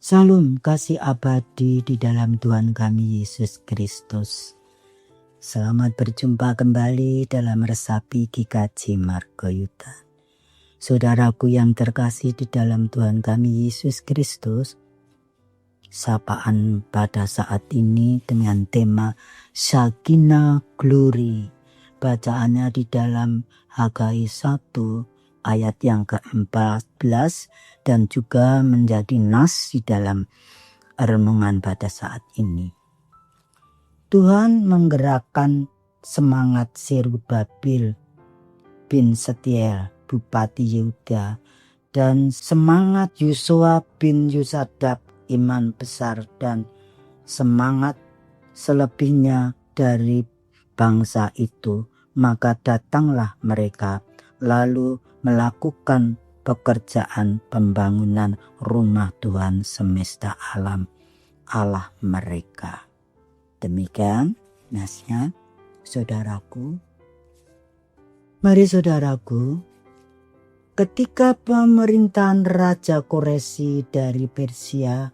Salam kasih abadi di dalam Tuhan kami Yesus Kristus. Selamat berjumpa kembali dalam Resapi GKJ Margayuda. Saudaraku yang terkasih di dalam Tuhan kami Yesus Kristus, sapaan pada saat ini dengan tema Shekinah Glory. Bacaannya di dalam Hagai 1 ayat yang ke-14 dan juga menjadi nas di dalam renungan pada saat ini. Tuhan menggerakkan semangat Zerubbabel bin Setiel, Bupati Yehuda, dan semangat Yosua bin Yosadak, imam besar, dan semangat selebihnya dari bangsa itu. Maka datanglah mereka lalu melakukan pekerjaan pembangunan rumah Tuhan semesta alam Allah mereka. Demikian nasnya saudaraku. Mari saudaraku, ketika pemerintahan Raja Koresi dari Persia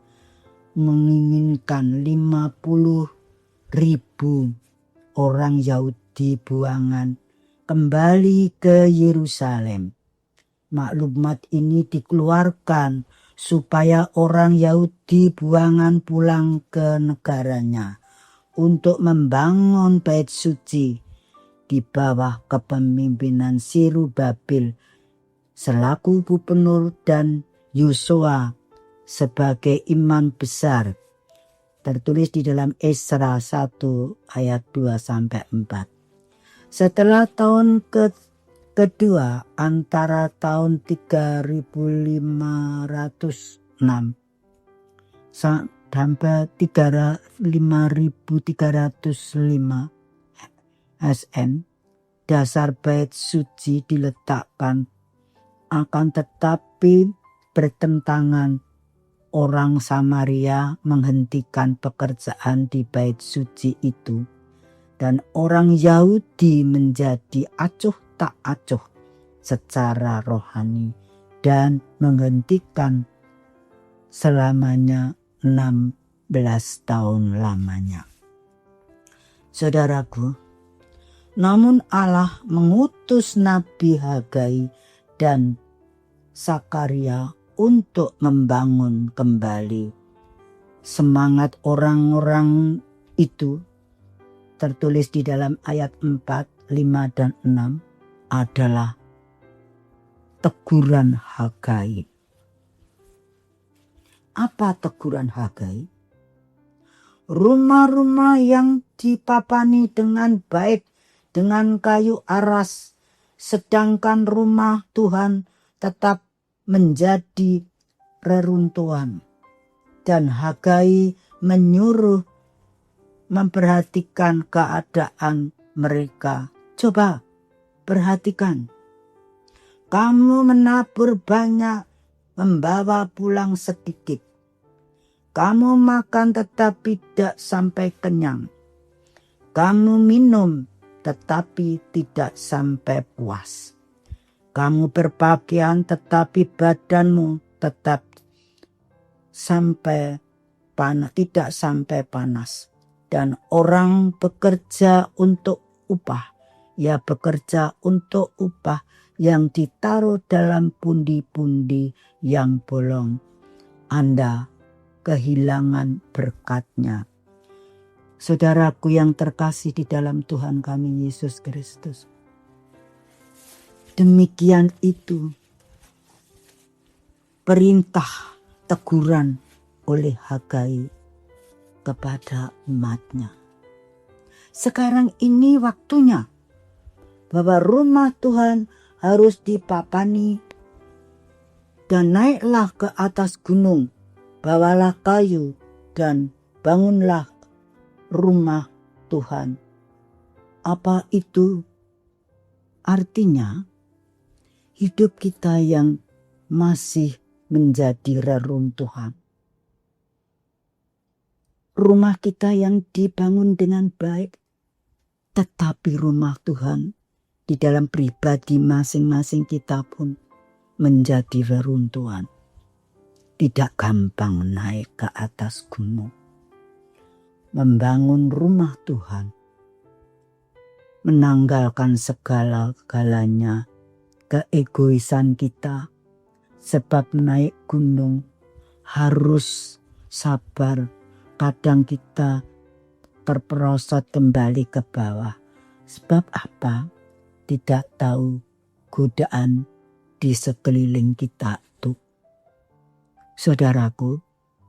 menginginkan 50.000 orang Yahudi buangan kembali ke Yerusalem, maklumat ini dikeluarkan supaya orang Yahudi buangan pulang ke negaranya untuk membangun bait suci di bawah kepemimpinan Zerubbabel selaku gubernur dan Yosua sebagai imam besar. Tertulis di dalam Esra 1 ayat 2-4. Setelah tahun kedua antara tahun 3506 sampai 5305 SN, dasar bait suci diletakkan, akan tetapi bertentangan. Orang Samaria menghentikan pekerjaan di bait suci itu, dan orang Yahudi menjadi acuh tak acuh secara rohani dan menghentikan selamanya 16 tahun lamanya. Saudaraku, namun Allah mengutus Nabi Hagai dan Sakaria untuk membangun kembali semangat orang-orang itu. Tertulis di dalam ayat 4, 5, dan 6 adalah teguran Hagai. Apa teguran Hagai? Rumah-rumah yang dipapani dengan baik dengan kayu aras, sedangkan rumah Tuhan tetap menjadi reruntuhan. Dan Hagai menyuruh memperhatikan keadaan mereka. Coba perhatikan. Kamu menabur banyak, membawa pulang sedikit. Kamu makan tetapi tidak sampai kenyang. Kamu minum tetapi tidak sampai puas. Kamu berpakaian tetapi badanmu tetap tidak sampai panas. Dan orang bekerja untuk upah, ya bekerja untuk upah yang ditaruh dalam pundi-pundi yang bolong. Anda kehilangan berkatnya. Saudaraku yang terkasih di dalam Tuhan kami Yesus Kristus, demikian itu perintah teguran oleh Hagai kepada umatnya. Sekarang ini waktunya bahwa rumah Tuhan harus dipapani, dan naiklah ke atas gunung, bawalah kayu dan bangunlah rumah Tuhan. Apa itu artinya? Hidup kita yang masih menjadi reruntuhan. Rumah kita yang dibangun dengan baik, tetapi rumah Tuhan di dalam pribadi masing-masing kita pun menjadi reruntuhan. Tidak gampang naik ke atas gunung. Membangun rumah Tuhan. Menanggalkan segala-galanya keegoisan kita. Sebab naik gunung harus sabar. Kadang kita terperosot kembali ke bawah. Sebab apa? Tidak tahu godaan di sekeliling kita itu. Saudaraku,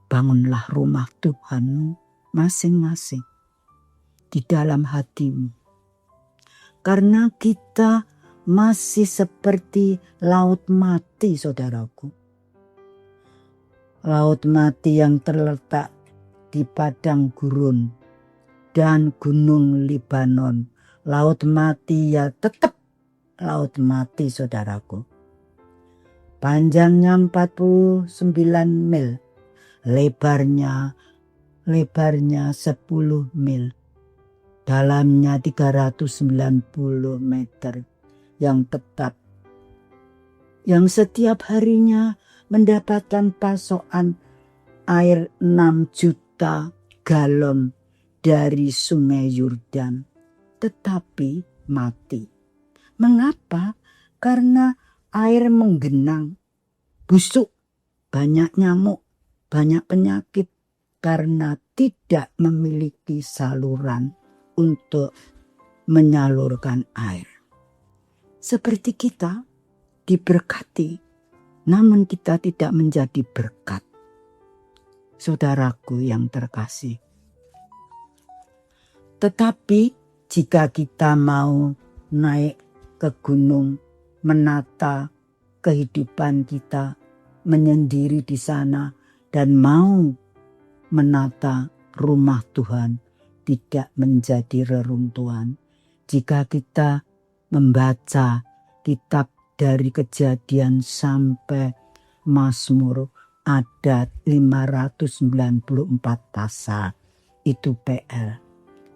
bangunlah rumah Tuhan masing-masing di dalam hatimu. Karena kita masih seperti laut mati, saudaraku. Laut mati yang terletak di padang gurun dan gunung Libanon. Laut mati ya tetap laut mati, saudaraku. Panjangnya 49 mil, lebarnya 10 mil, dalamnya 390 meter yang tetap, yang setiap harinya mendapatkan pasokan air 6 juta galon dari sungai Yordan, tetapi mati. Mengapa? Karena air menggenang, busuk, banyak nyamuk, banyak penyakit, karena tidak memiliki saluran untuk menyalurkan air. Seperti kita diberkati, namun kita tidak menjadi berkat. Saudaraku yang terkasih. Tetapi jika kita mau naik ke gunung, menata kehidupan kita, menyendiri di sana, dan mau menata rumah Tuhan, tidak menjadi reruntuhan. Jika kita membaca kitab dari Kejadian sampai Mazmur, ada 594 pasal, itu PL.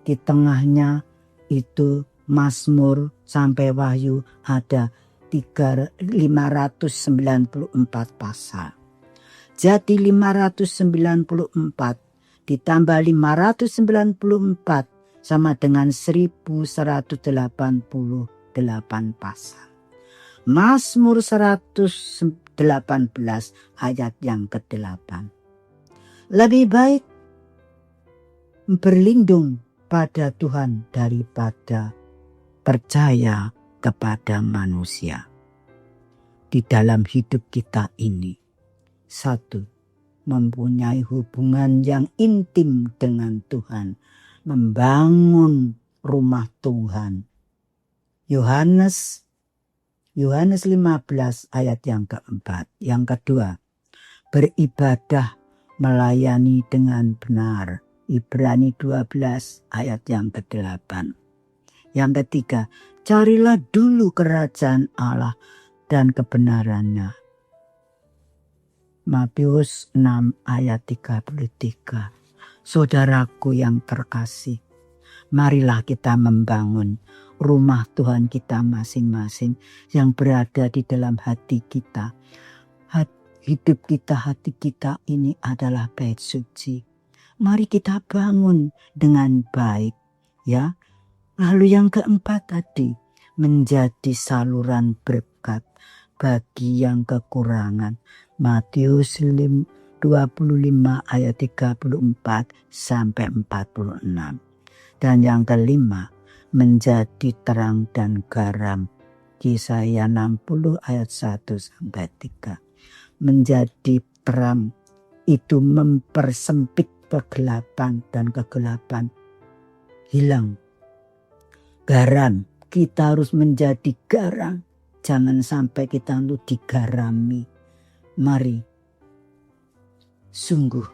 Di tengahnya itu Mazmur sampai Wahyu ada 594 pasal. Jadi 594 ditambah 594 sama dengan 1188 pasal. Mazmur 118 ayat yang ke-8. Lebih baik berlindung pada Tuhan daripada percaya kepada manusia. Di dalam hidup kita ini, 1, mempunyai hubungan yang intim dengan Tuhan, membangun rumah Tuhan. Yohanes 15 ayat yang keempat. Yang kedua, beribadah melayani dengan benar. Ibrani 12 ayat yang ke-8. Yang ketiga, carilah dulu kerajaan Allah dan kebenarannya. Matius 6 ayat 33. Saudaraku yang terkasih, marilah kita membangun rumah Tuhan kita masing-masing yang berada di dalam hati kita. Hidup kita, hati kita ini adalah bait suci. Mari kita bangun dengan baik, ya. Lalu yang keempat tadi, menjadi saluran berkat bagi yang kekurangan. Matius 25 ayat 34 sampai 46. Dan yang kelima, menjadi terang dan garam. Yesaya 60 ayat 1 sampai 3. Menjadi terang itu mempersempit kegelapan, dan kegelapan hilang. Garam, kita harus menjadi garam. Jangan sampai kita untuk digarami. Mari, sungguh,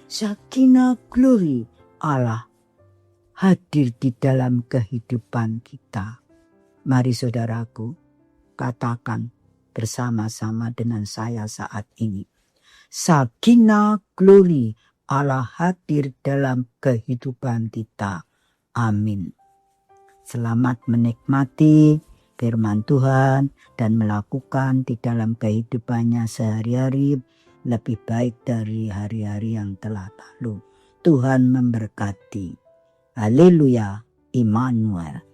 Sakinah glory Allah hadir di dalam kehidupan kita. Mari saudaraku, katakan bersama-sama dengan saya saat ini. Sakinah glory Allah hadir dalam kehidupan kita. Amin. Selamat menikmati firman Tuhan dan melakukan di dalam kehidupannya sehari-hari lebih baik dari hari-hari yang telah lalu. Tuhan memberkati. Haleluya, Immanuel.